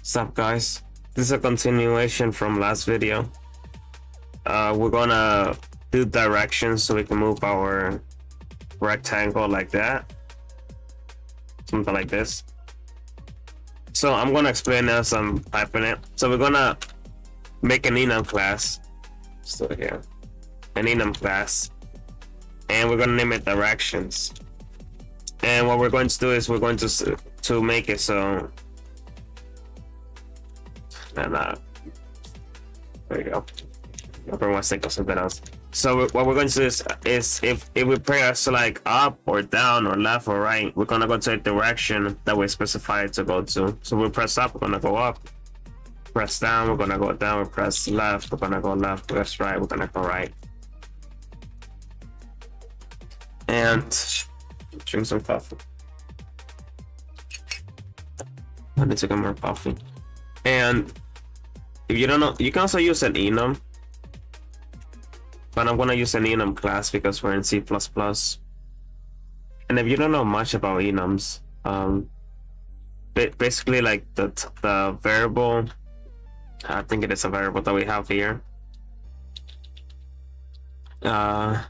What's up, guys? This is a continuation from last video. We're gonna do directions so we can move our rectangle like that, something like this. So I'm gonna explain as I'm typing it. So we're gonna make an enum class. Still here, an enum class, and we're gonna name it directions. And what we're going to do is we're going to make it so. And there you go. Everyone wants to think of something else. So what we're going to do is if we press like up or down or left or right, we're gonna go to a direction that we specified to go to. So we press up, we're gonna go up. Press down, we're gonna go down. We press left, we're gonna go left. Press right, we're gonna go right. And drink some coffee. I need to get more coffee. And if you don't know, you can also use an enum, but I'm gonna use an enum class because we're in C++. And if you don't know much about enums, basically like the variable, I think it is a variable that we have here. By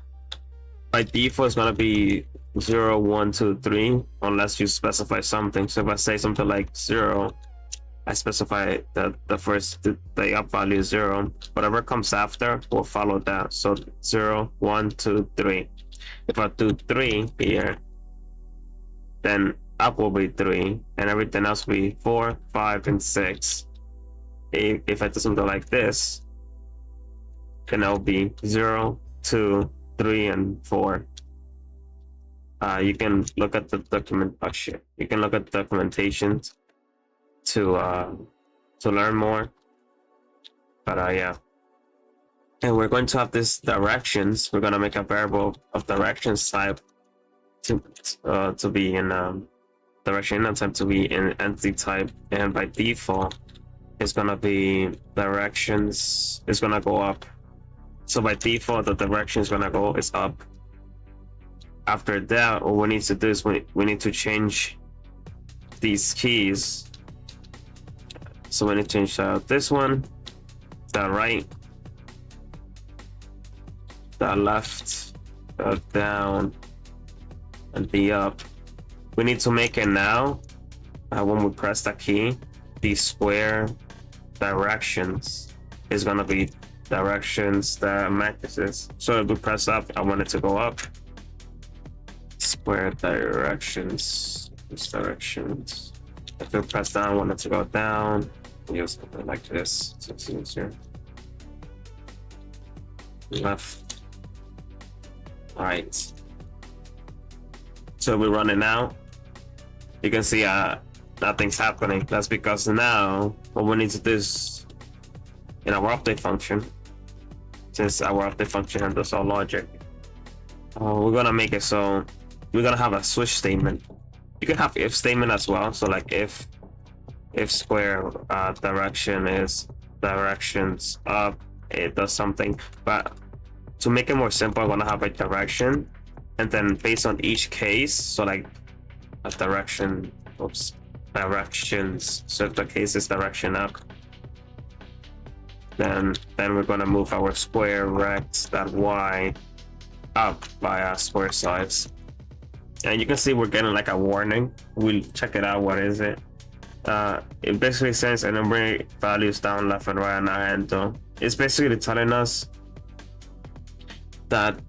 default, it's gonna be 0, 1, 2, 3, unless you specify something. So if I say something like 0. I specify that the up value is 0. Whatever comes after will follow that. So 0, 1, 2, 3. If I do 3 here, then up will be 3, and everything else will be 4, 5, and 6. If I do something like this, then it'll be 0, 2, 3, and 4. You can look at the document. Oh shit! You can look at the documentation to learn more, but yeah. And we're going to have this directions. We're going to make a variable of directions type to be in direction and type to be in entity type, and by default it's going to be directions. It's going to go up. So by default the direction is going to go is up. After that, what we need to do is we need to change these keys. So we need to change this one, the right, the left, the down, and the up. We need to make it now. When we press the key, the square directions is gonna be directions that matches. So if we press up, I want it to go up. Square directions, these directions. If we press down, I want it to go down. Use something like this, so it's easier. Left, right. So we run it now. You can see nothing's happening. That's because now what we need to do is in our update function, since our update function handles all logic, we're gonna make it so we're gonna have a switch statement. You can have if statement as well. So like if square direction is directions up, it does something. But to make it more simple, I'm gonna have a direction, and then based on each case, so like a direction, directions. So if the case is direction up, then we're gonna move our square rect.y up by a square size. And you can see we're getting like a warning. We'll check it out. What is it? It basically says enumerate values down, left, and right on our handle. It's basically telling us that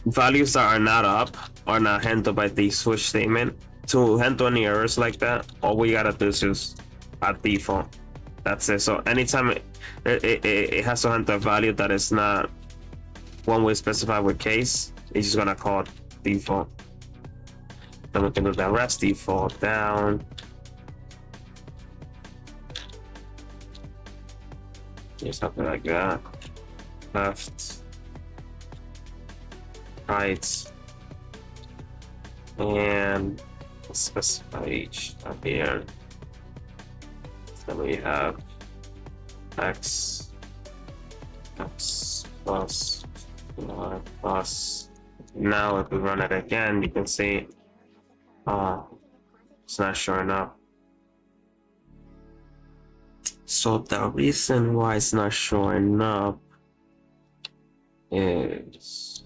values that are not up are not handled by the switch statement. To handle any errors like that, all we gotta do is just at default. That's it. So anytime it has to handle a value that is not one we specify with case, it's just gonna call it default. Then we can do the rest default down. Something like that. Left, right, and specify each up here. So we have x plus y plus. Now if we run it again, you can see it's not showing up. So the reason why it's not showing up is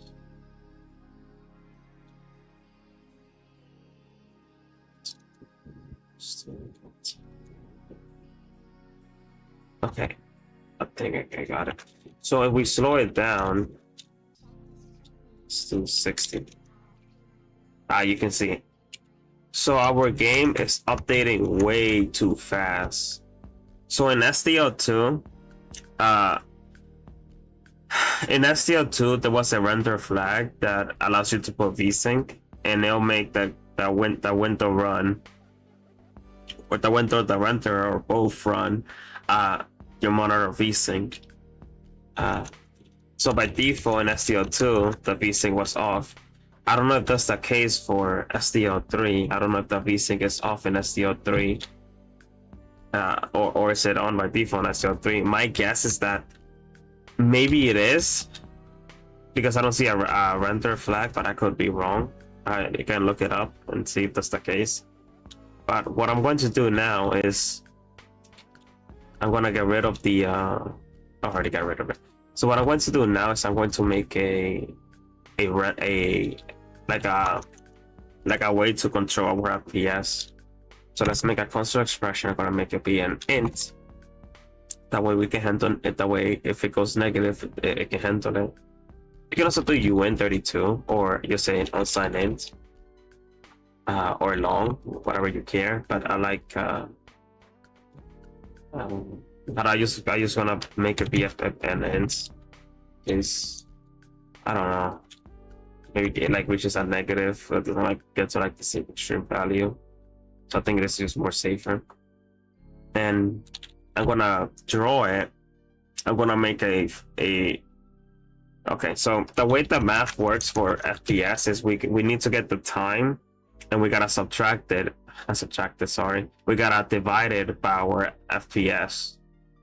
okay. I think I got it. So if we slow it down, it's to 60. You can see. So our game is updating way too fast. So in SDL2, there was a render flag that allows you to put VSync, and it'll make the window run, or the window the render or both run your monitor VSync. So by default in SDL2, the VSync was off. I don't know if that's the case for SDL3. I don't know if the VSync is off in SDL3, or is it on by default in SDL3. My guess is that maybe it is, because I don't see a render flag, but I could be wrong. You can look it up and see if that's the case. But what I'm going to do now is I'm going to get rid of the I already got rid of it. So what I'm going to do now is I'm going to make a way to control our FPS. So let's make a constant expression. I'm going to make it be an int. That way we can handle it. That way if it goes negative, it can handle it. You can also do UN32, or you say an unsigned int, or long, whatever you care. But I like but I just wanna make a BF and int is, I don't know, maybe it like reaches a negative, it doesn't like get to like the same extreme value. So I think this is more safer. And I'm gonna draw it. I'm gonna make a okay. So the way the math works for FPS is we need to get the time, and we gotta subtract it. Sorry, we gotta divide it by our FPS,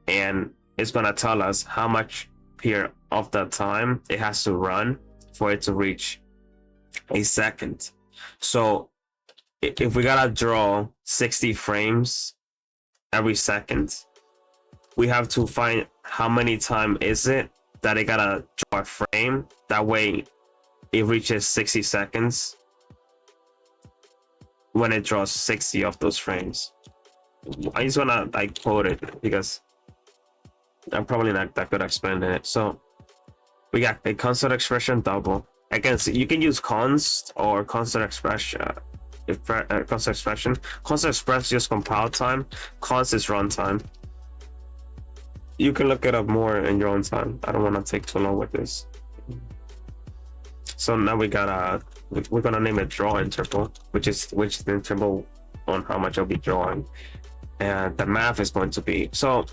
and it's gonna tell us how much period of the time it has to run for it to reach a second. So if we gotta draw 60 frames every second, we have to find how many time is it that it gotta draw a frame. That way it reaches 60 seconds when it draws 60 of those frames. I just wanna like quote it because I'm probably not that good at explaining it. So we got a constant expression double. Again, so you can use const or constant expression. Constant expression just compile time. Const is runtime. You can look it up more in your own time. I don't want to take too long with this. So now we're gonna name it draw interval, which is the interval on how much I'll be drawing, and the math is going to be so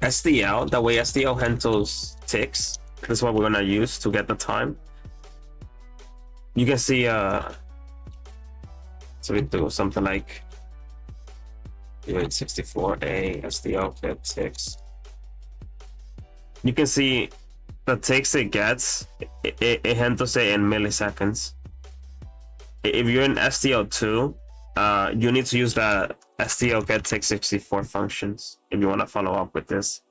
SDL. The way SDL handles ticks, this is what we're gonna use to get the time. You can see so we do something like 64A SDL get ticks. You can see the ticks it gets, it handles it in milliseconds. If you're in SDL2, you need to use the SDL get tick 64 functions if you want to follow up with this.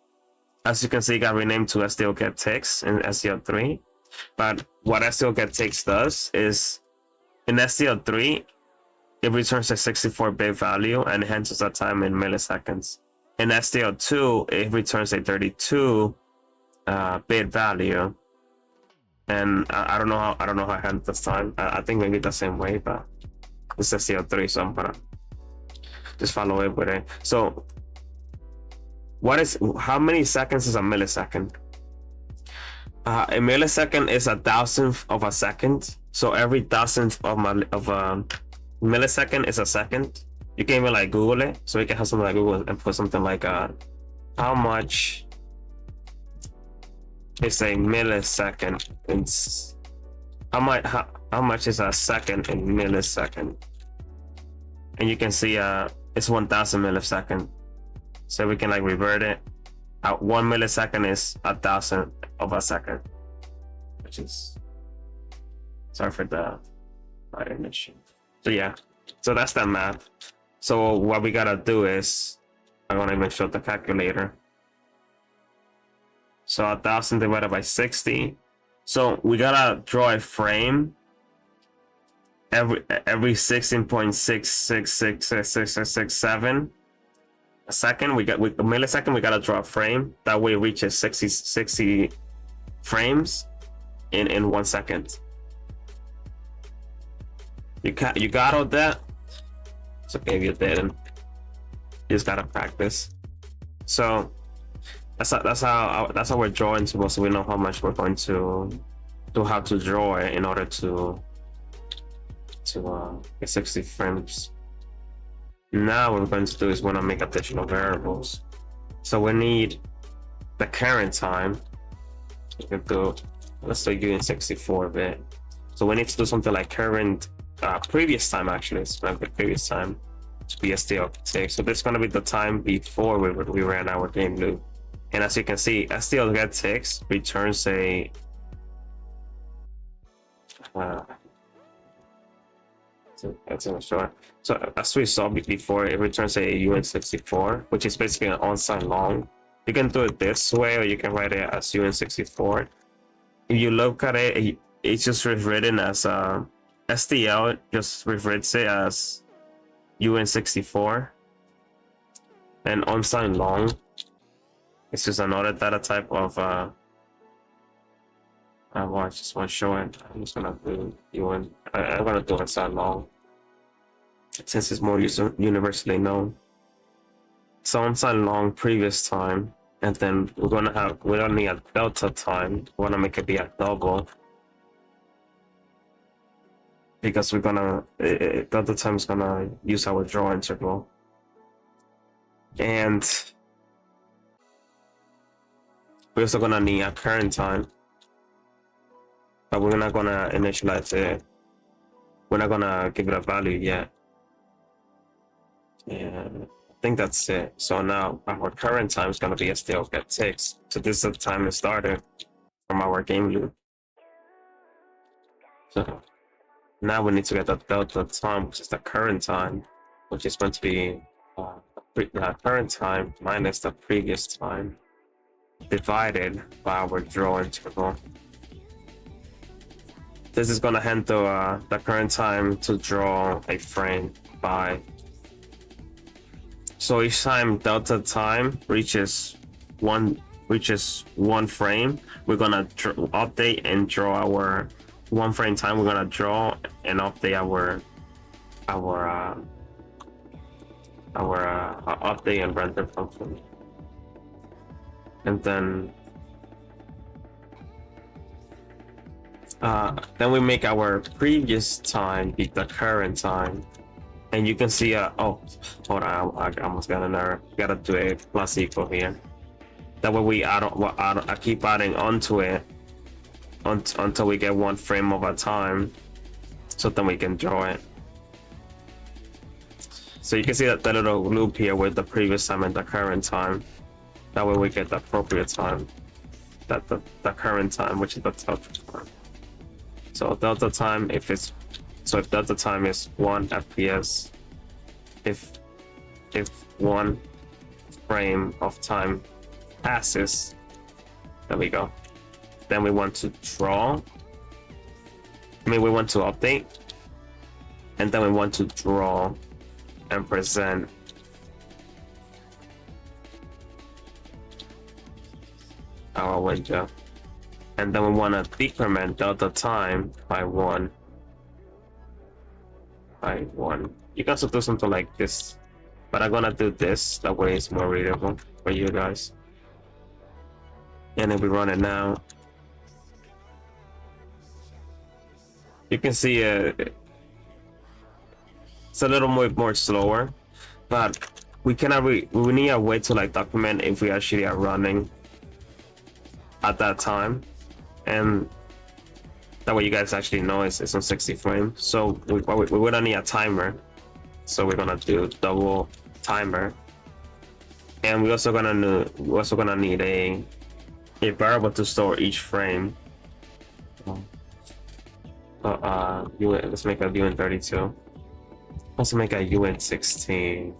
As you can see, it got renamed to SDL get ticks in SDL3. But what SDL get ticks does is in SDL3, it returns a 64-bit value and handles that time in milliseconds. In SDL2, it returns a 32-bit value, and I don't know how it handles this time. I think maybe the same way, but it's SDL3, so I'm gonna just follow it with it. So, how many seconds is a millisecond? A millisecond is a thousandth of a second. So every thousandth of a millisecond is a second. You can even like Google it, so you can have something like Google and put something like how much is a millisecond? It's how much is a second in millisecond? And you can see it's 1,000 millisecond. So we can like revert it. 1 millisecond is 1,000 of a second, which is, sorry for the image. So yeah, so that's that math. So what we gotta do is I'm gonna even show the calculator. So 1000 divided by 60. So we gotta draw a frame every 16.666667 a second. A millisecond. We gotta draw a frame that way it reaches 60 frames in 1 second. You got all that? It's okay if you didn't. You just gotta practice. So that's how we're drawing to, so we know how much we're going to have to draw it in order to get 60 frames. Now what we're going to do is we're going to make additional variables. So we need the current time. We can do, let's do UN64 bit. So we need to do something like current previous time. Actually, it's going to be previous time to be SDL3. So this is going to be the time before we ran our game loop. And as you can see, SDL3 returns a that's in short. So as we saw before, it returns a UN64, which is basically an unsigned long. You can do it this way, or you can write it as UN64. If you look at it, it's just rewritten as SDL just rewrites it as UN64, and unsigned long. It's just another data type of I just want to show it. I'm just gonna do UN. I'm gonna do unsigned long since it's more universally known. So unsigned long previous time, and then we don't need a delta time. We want to make it be a double because we're gonna delta time is gonna use our draw interval, and we're also gonna need a current time. But we're not gonna initialize it. We're not gonna give it a value yet. And I think that's it. So now our current time is gonna be SDL6. So this is the time it started from our game loop. So now we need to get the delta time, which is the current time, which is going to be the current time minus the previous time divided by our draw interval. This is going to handle the current time to draw a frame by. So each time delta time reaches one frame, we're going to update and draw our 1 frame time. We're going to draw and update our update and render function, and then we make our previous time be the current time, and you can see oh, hold on, I almost got an error. Gotta do a plus equal here. That way I keep adding onto it until we get 1 frame of a time, so then we can draw it. So you can see that little loop here with the previous time and the current time. That way we get the appropriate time, the current time, which is the delta time. So delta time, if delta time is 1 FPS, if 1 frame of time passes, there we go. Then we want to draw. We want to update, and then we want to draw and present our window. And then we want to decrement delta time by 1. You can also do something like this, but I'm gonna do this. That way it's more readable for you guys. And if we run it now, you can see it's a little more slower, but we need a way to like document if we actually are running at that time. And that way you guys actually know it's on 60 frames. So we're gonna need a timer. So we're gonna do double timer, and we're also gonna need a variable to store each frame. Let's make a UN32. Also make a UN16.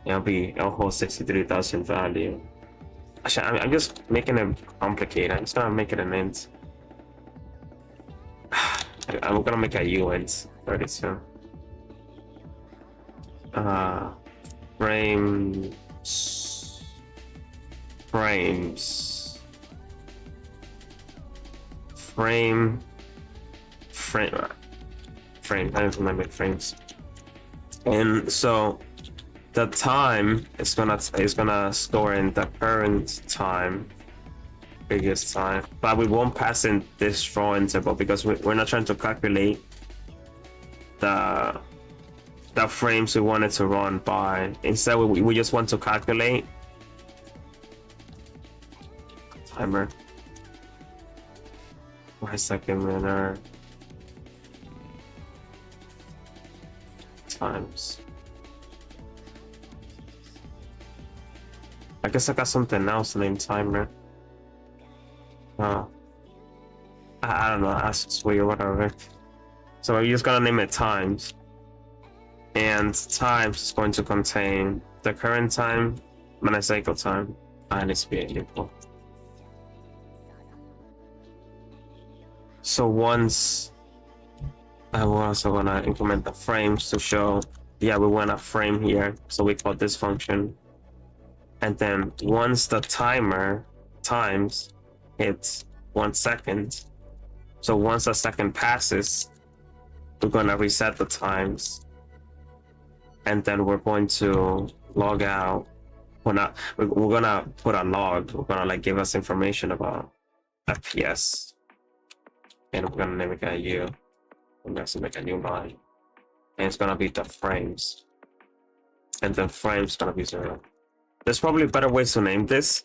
It'll be a whole 63,000 value. Actually, I'm just making it complicated. I'm just gonna make it an int. I'm gonna make a uint 32. Frames. Frames. Frame. I don't remember frames. And so the time is gonna store in the current time, previous time, but we won't pass in this draw interval because we're not trying to calculate the frames we wanted to run by. Instead, we just want to calculate timer. 1 second minute times. I guess I got something else named timer. I don't know. That's just weird. Whatever. So we're just gonna name it times, and times is going to contain the current time minus cycle time, and it's being equal. So once we're also gonna implement the frames to show, yeah, we want a frame here, so we call this function. And then once the timer times hits 1 second, so once a second passes, we're gonna reset the times, and then we're going to log out. We're gonna put a log. We're gonna like give us information about FPS, and we're gonna make a U. We're going to make a new line, and it's gonna be the frames, and the frames gonna be 0. There's probably better ways to name this.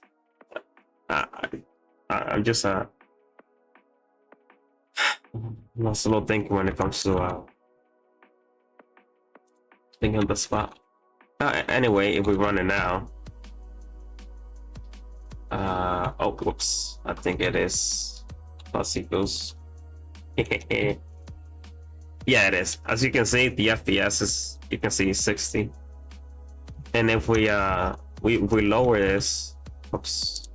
I'm just not slow thinking when it comes to thinking on the spot. Anyway, if we run it now, oh whoops, I think it is plus equals. Yeah, it is. As you can see, the FPS is, you can see, 60. And if we lower this, oops,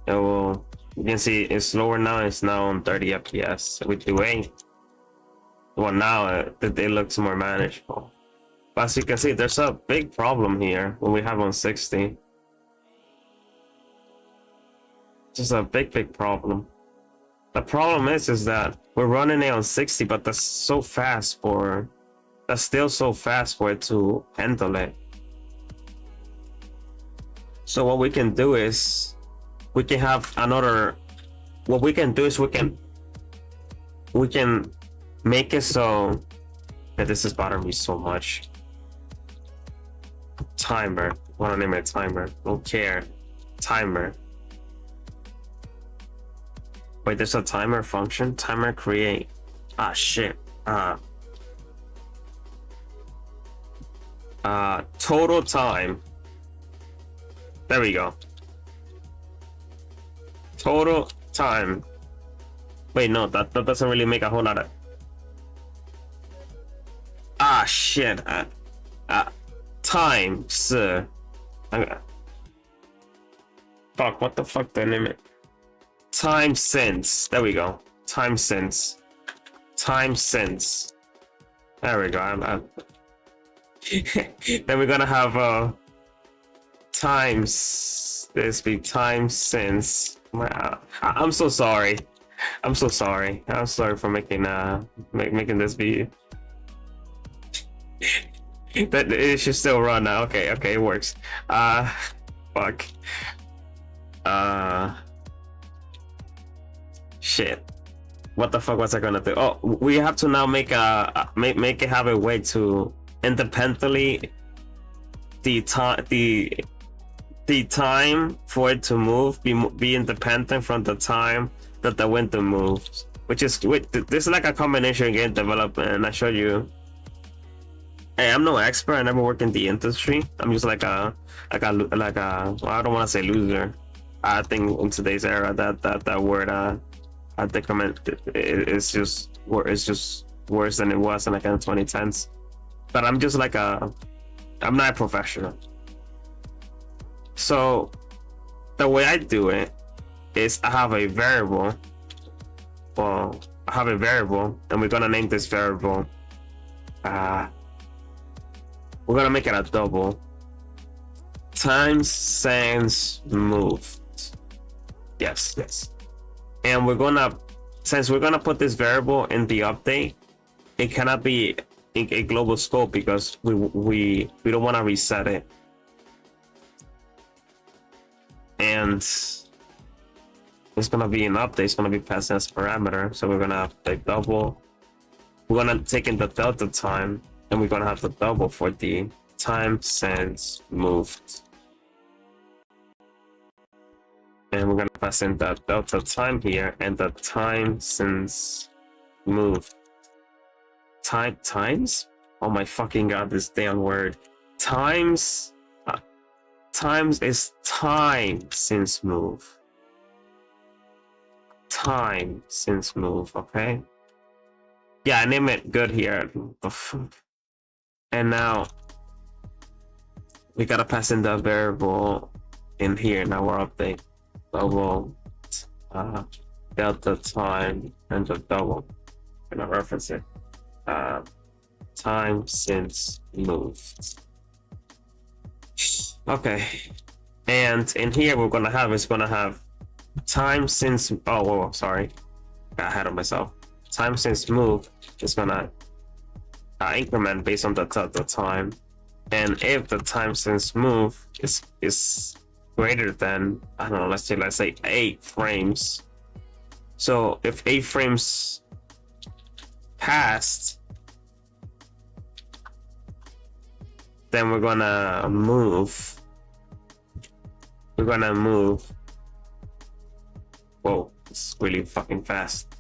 it will, you can see it's lower now. It's now on 30 FPS. With the way, well, now it looks more manageable. But as you can see, there's a big problem here when we have on 60. Just a big problem. The problem is that we're running it on 60, but that's still so fast for it to handle it. So what we can do is we can have another. What we can do is we can make it so that this is bothering me so much. Timer. I want to name it timer. Don't care. Timer. Wait, there's a timer function. Timer create. Ah, shit. Total time. There we go. Total time. Wait, no, that doesn't really make a whole lot of. Ah, shit. Times. Fuck, what the fuck did I name it? Time since. There we go. Time since. Time since. There we go. Then we're gonna have times. This be time since. I'm so sorry. I'm so sorry. I'm sorry for making making this be. That it should still run now. Okay, it works. Fuck. Shit. What the fuck was I gonna do? Oh, we have to now make it have a way to independently the time for it to move be independent from the time that the window moves. Which is this is like a combination game development, and I showed you. Hey, I'm no expert. I never worked in the industry. I'm just like a well, I don't want to say loser. I think in today's era that word I think it's just worse than it was in like in the 2010s. But I'm just like I'm not a professional. So the way I do it is I have a variable. Well, I have a variable, and we're gonna name this variable. We're gonna make it a double. Times since moved. Yes. And we're gonna, since we're gonna put this variable in the update, it cannot be a global scope because we don't want to reset it. And it's gonna be an update. It's gonna be passed as parameter. So we're gonna have the double. We're gonna take in the delta time, and we're gonna have the double for the time since moved. And we're gonna pass in the delta time here and the time since moved. Times? Oh my fucking god, this damn word. Times is time since move. Time since move, okay? Yeah, I name it good here. And now we gotta pass in the variable in here in our update. Double delta time and the double. I'm gonna reference it. Time since moved. Okay, and in here we're gonna have time since. Oh, whoa, sorry, got ahead of myself. Time since move is gonna increment based on the time, and if the time since move is greater than, I don't know, let's say 8 frames. So if 8 frames passed, then we're gonna move. Whoa, it's really fucking fast.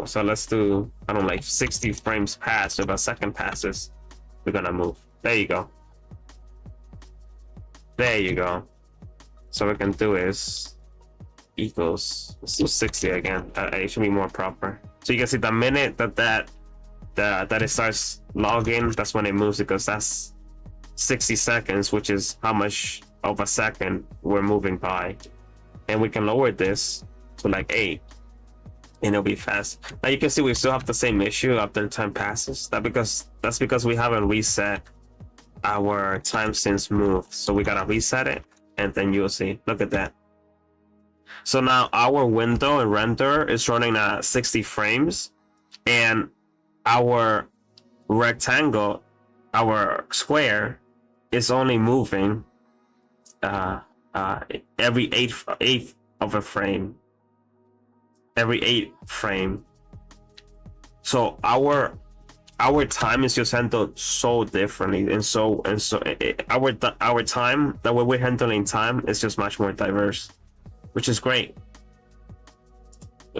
So let's do, I don't know, like 60 frames pass. If a second passes, we're gonna move. There you go. So what we can do is equals, let's do 60 again. It should be more proper. So you can see the minute that it starts logging, that's when it moves, because that's 60 seconds, which is how much of a second we're moving by. And we can lower this to like 8, and it'll be fast. Now you can see we still have the same issue after time passes. That's because we haven't reset our time since move. So we gotta reset it, and then you'll see. Look at that. So now our window and render is running at 60 frames, and our rectangle, our square, is only moving every eighth of a frame. Every 8 frame. So our time is just handled so differently, and so our time, the way we're handling time, is just much more diverse, which is great.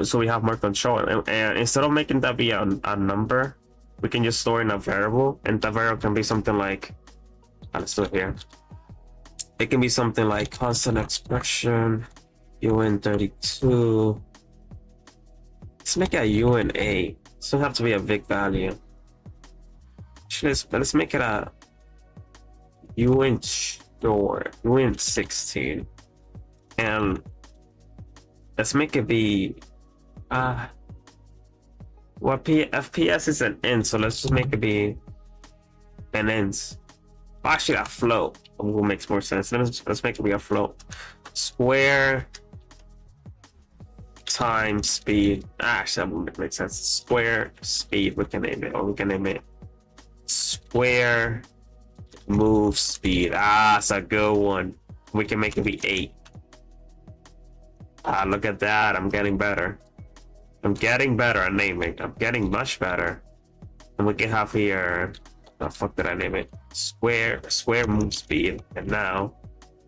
So we have more control, and instead of making that be a number, we can just store in a variable, and the variable can be something like, let's do it here. It can be something like constant expression UN32. Let's make it a UNA. It doesn't have to be a big value. Let's make it a UN16, and let's make it be FPS is an int, so let's just make it be an int. Actually, a float will makes more sense. Let's make it be a float. Square time speed. Actually, that would make sense. Square speed, we can name it, or we can name it square move speed. It's a good one. We can make it be 8. Look at that. I'm getting better. I'm getting better at naming. I'm getting much better. And we can have here, the fuck did I name it? Square move speed. And now,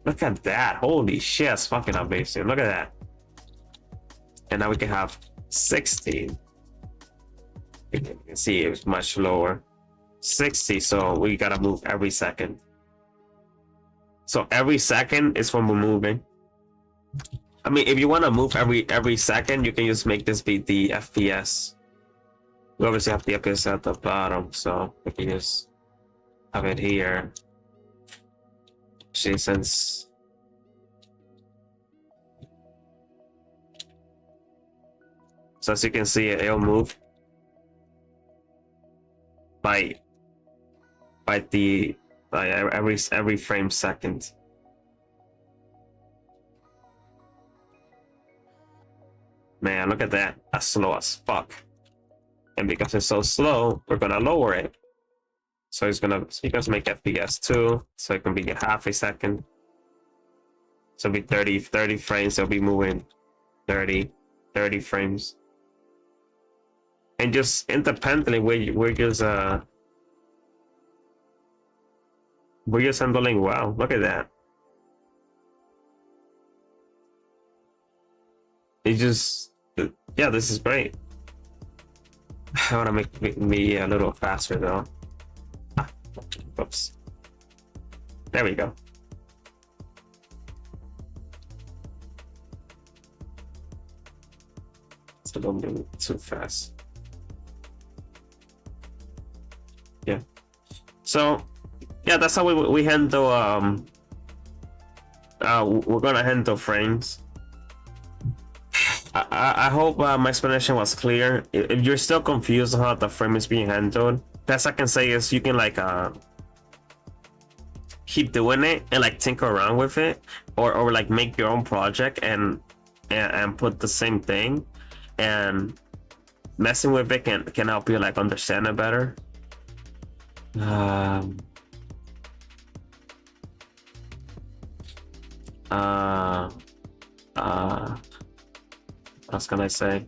look at that. Holy shit, that's fucking amazing. Look at that. And now we can have 16. You can see it was much lower. 60, so we gotta move every second. So every second is when we're moving. I mean, if you want to move every second, you can just make this be the FPS. We obviously have the FPS at the bottom, so we can just have it here. Actually, since so as you can see, it'll move by every frame second. Man, look at that. That's slow as fuck. And because it's so slow, we're gonna lower it. So you guys make FPS 2, so it can be half a second. So it'll be 30 frames, it'll be moving 30 frames. And just independently, we're just handling well. Look at that. It just, yeah, this is great. I want to make me a little faster though. Oops. There we go. It's a little bit too fast. Yeah. So, yeah, that's how we handle. We're gonna handle frames. I hope my explanation was clear. If you're still confused on how the frame is being handled, best I can say is you can like keep doing it and like tinker around with it, or like make your own project and put the same thing, and messing with it can help you like understand it better. What can I say?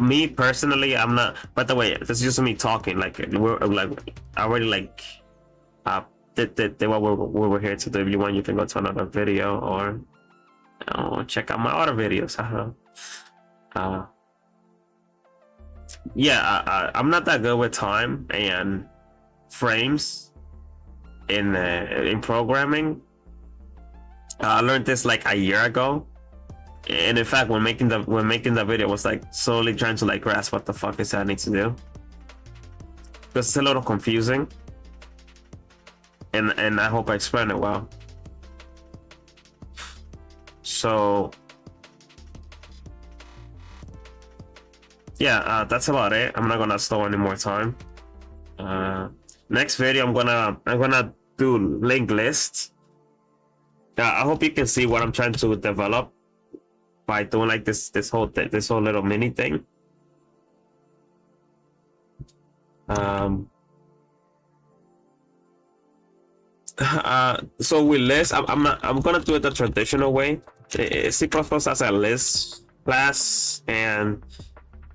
Me personally, I'm not. By the way, this is just me talking. Like we're like I already like did what we were here to do. If you want, you can go to another video or check out my other videos. Yeah, I'm not that good with time and frames in programming. I learned this like a year ago. And in fact, when making the video, I was like slowly trying to like grasp what the fuck is that I need to do, because it's a little confusing, and I hope I explained it well. So yeah, that's about it. I'm not gonna slow any more time. Next video, I'm gonna do linked lists. I hope you can see what I'm trying to develop by doing like this whole little mini thing. So with lists, I'm gonna do it the traditional way. C++ has a list class, and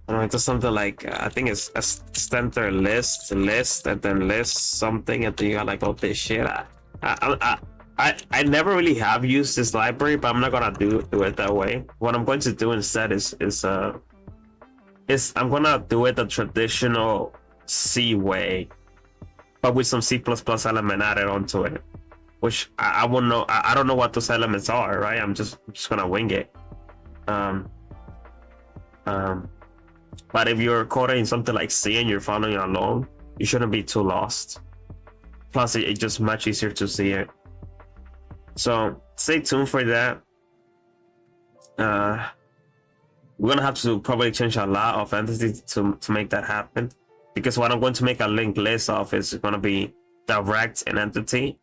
I don't know, it's something like I think it's a center list, and then list something, and then you got like all this shit. I never really have used this library, but I'm not gonna do it that way. What I'm going to do instead is I'm gonna do it the traditional C way, but with some C++ element added onto it, which I won't know. I don't know what those elements are, right? I'm just gonna wing it. But if you're coding something like C and you're following along, you shouldn't be too lost. Plus, it's just much easier to see it. So stay tuned for that. We're gonna have to probably change a lot of entities to make that happen, because what I'm going to make a linked list of is going to be the rect and entity.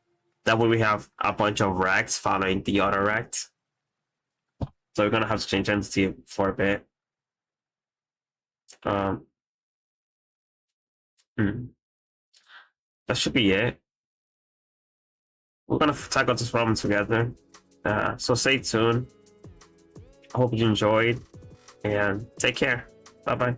That way we have a bunch of rects following the other rect. So we're gonna have to change entity for a bit. That should be it. We're gonna tackle this problem together. So stay tuned. I hope you enjoyed, and take care. Bye bye.